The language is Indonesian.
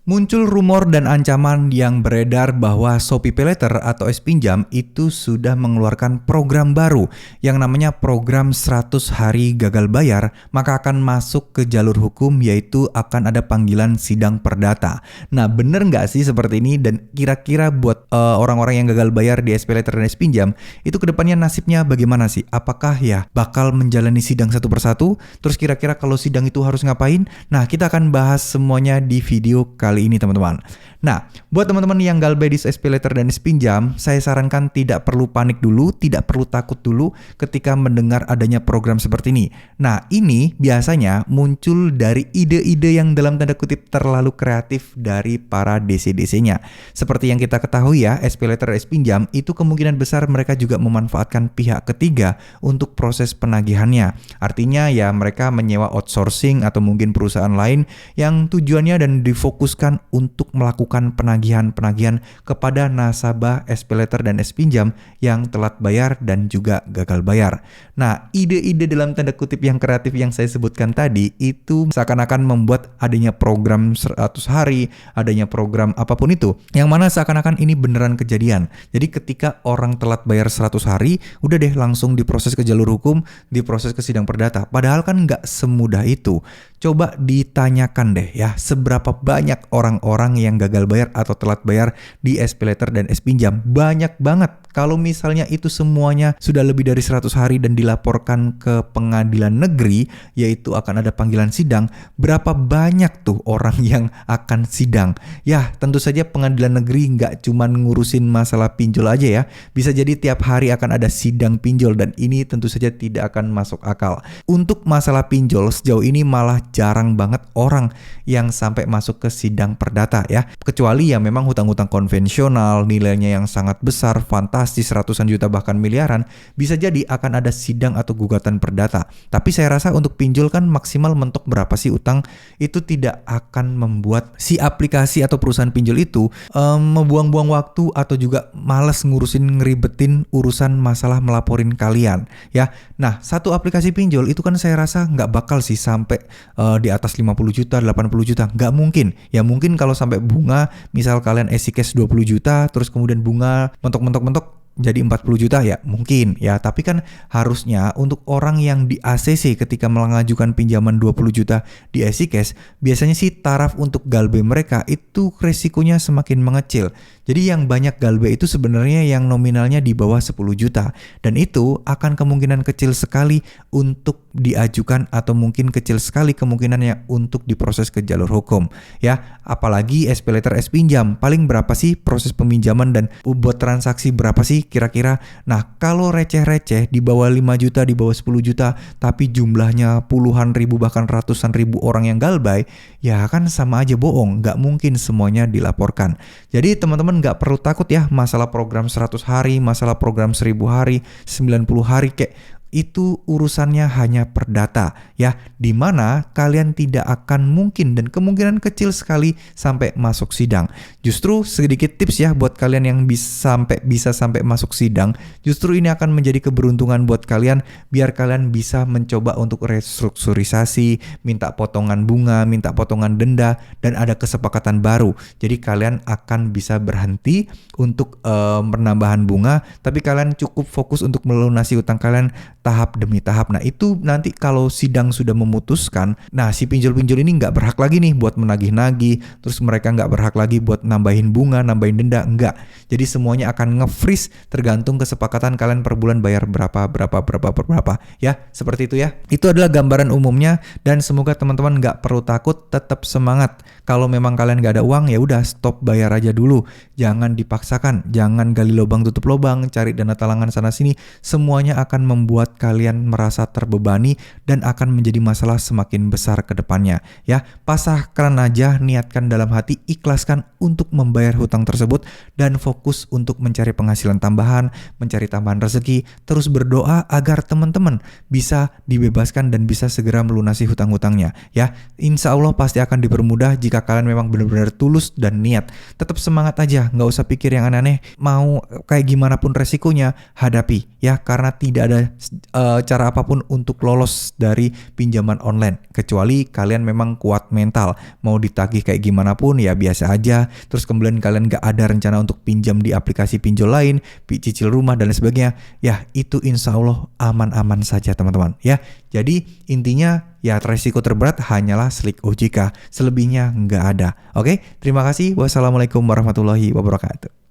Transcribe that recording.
Muncul rumor dan ancaman yang beredar bahwa ShopeePayLater atau S-Pinjam itu sudah mengeluarkan program baru yang namanya program 100 hari gagal bayar, maka akan masuk ke jalur hukum, yaitu akan ada panggilan sidang perdata. Nah, bener nggak sih seperti ini? Dan kira-kira buat orang-orang yang gagal bayar di SPayLater dan S-Pinjam itu kedepannya nasibnya bagaimana sih? Apakah ya bakal menjalani sidang satu persatu? Terus kira-kira kalau sidang itu harus ngapain? Nah, kita akan bahas semuanya di video kali ini, teman-teman. Nah, buat teman-teman yang galbay di SPayLater dan S-Pinjam, saya sarankan tidak perlu panik dulu, tidak perlu takut dulu ketika mendengar adanya program seperti ini. Nah, ini biasanya muncul dari ide-ide yang dalam tanda kutip terlalu kreatif dari para DC-DC-nya. Seperti yang kita ketahui ya, SPayLater dan S-Pinjam itu kemungkinan besar mereka juga memanfaatkan pihak ketiga untuk proses penagihannya. Artinya ya mereka menyewa outsourcing atau mungkin perusahaan lain yang tujuannya dan difokuskan untuk melakukan penagihan-penagihan kepada nasabah SPayLater dan S-Pinjam yang telat bayar dan juga gagal bayar. Nah, ide-ide dalam tanda kutip yang kreatif yang saya sebutkan tadi itu seakan-akan membuat adanya program 100 hari, adanya program apapun itu, yang mana seakan-akan ini beneran kejadian. Jadi ketika orang telat bayar 100 hari, udah deh langsung diproses ke jalur hukum, diproses ke sidang perdata. Padahal kan nggak semudah itu. Coba ditanyakan deh ya, seberapa banyak orang-orang yang gagal bayar atau telat bayar di SPayLater dan S-Pinjam? Banyak banget. Kalau misalnya itu semuanya sudah lebih dari 100 hari dan dilaporkan ke pengadilan negeri, yaitu akan ada panggilan sidang, berapa banyak tuh orang yang akan sidang? Ya, tentu saja pengadilan negeri nggak cuma ngurusin masalah pinjol aja ya. Bisa jadi tiap hari akan ada sidang pinjol dan ini tentu saja tidak akan masuk akal. Untuk masalah pinjol sejauh ini malah jarang banget orang yang sampai masuk ke sidang perdata ya. Kecuali ya memang hutang-hutang konvensional, nilainya yang sangat besar, fantastis, ratusan juta bahkan miliaran, bisa jadi akan ada sidang atau gugatan perdata. Tapi saya rasa untuk pinjol kan maksimal mentok berapa sih utang, itu tidak akan membuat si aplikasi atau perusahaan pinjol itu membuang-buang waktu atau juga malas ngurusin ngeribetin urusan masalah melaporin kalian ya. Nah, satu aplikasi pinjol itu kan saya rasa nggak bakal sih sampai di atas 50 juta, 80 juta, nggak mungkin. Ya mungkin kalau sampai bunga, misal kalian isi cash 20 juta, terus kemudian bunga mentok-mentok jadi 40 juta ya mungkin ya, tapi kan harusnya untuk orang yang di ACC ketika mengajukan pinjaman 20 juta di EasyCash, biasanya sih taraf untuk galbay mereka itu resikonya semakin mengecil. Jadi yang banyak galbay itu sebenarnya yang nominalnya di bawah 10 juta dan itu akan kemungkinan kecil sekali untuk diajukan atau mungkin kecil sekali kemungkinannya untuk diproses ke jalur hukum ya. Apalagi SPayLater S-Pinjam, paling berapa sih proses peminjaman dan buat transaksi berapa sih kira-kira? Nah, kalau receh-receh di bawah 5 juta, di bawah 10 juta, tapi jumlahnya puluhan ribu bahkan ratusan ribu orang yang galbay, ya kan sama aja bohong, nggak mungkin semuanya dilaporkan. Jadi teman-teman nggak perlu takut ya masalah program 100 hari, masalah program 1000 hari, 90 hari, kayak itu urusannya hanya perdata ya, dimana kalian tidak akan mungkin dan kemungkinan kecil sekali sampai masuk sidang. Justru sedikit tips ya buat kalian yang bisa sampai masuk sidang, justru ini akan menjadi keberuntungan buat kalian, biar kalian bisa mencoba untuk restrukturisasi, minta potongan bunga, minta potongan denda, dan ada kesepakatan baru. Jadi kalian akan bisa berhenti untuk penambahan bunga, tapi kalian cukup fokus untuk melunasi utang kalian tahap demi tahap. Nah, itu nanti kalau sidang sudah memutuskan, nah si pinjol-pinjol ini nggak berhak lagi nih buat menagih-nagih, terus mereka nggak berhak lagi buat nambahin bunga, nambahin denda, enggak. Jadi semuanya akan nge-freeze tergantung kesepakatan kalian per bulan bayar berapa ya, seperti itu ya. Itu adalah gambaran umumnya dan semoga teman-teman nggak perlu takut, tetap semangat. Kalau memang kalian nggak ada uang, ya udah stop bayar aja dulu. Jangan dipaksakan, jangan gali lubang tutup lubang, cari dana talangan sana sini. Semuanya akan membuat kalian merasa terbebani dan akan menjadi masalah semakin besar ke depannya ya. Pasrahkan aja, niatkan dalam hati, ikhlaskan untuk membayar hutang tersebut dan fokus untuk mencari penghasilan tambahan, mencari tambahan rezeki, terus berdoa agar teman-teman bisa dibebaskan dan bisa segera melunasi hutang-hutangnya ya. Insya Allah pasti akan dipermudah jika kalian memang benar-benar tulus dan niat. Tetap semangat aja, nggak usah pikir yang aneh-aneh, mau kayak gimana pun resikonya hadapi ya, karena tidak ada cara apapun untuk lolos dari pinjaman online. Kecuali kalian memang kuat mental, mau ditagih kayak gimana pun ya biasa aja. Terus kemudian kalian gak ada rencana untuk pinjam di aplikasi pinjol lain, cicil rumah dan lain sebagainya. Ya itu insya Allah aman-aman saja teman-teman ya. Jadi intinya ya resiko terberat hanyalah slik OJK. Selebihnya nggak ada. Oke, terima kasih. Wassalamualaikum warahmatullahi wabarakatuh.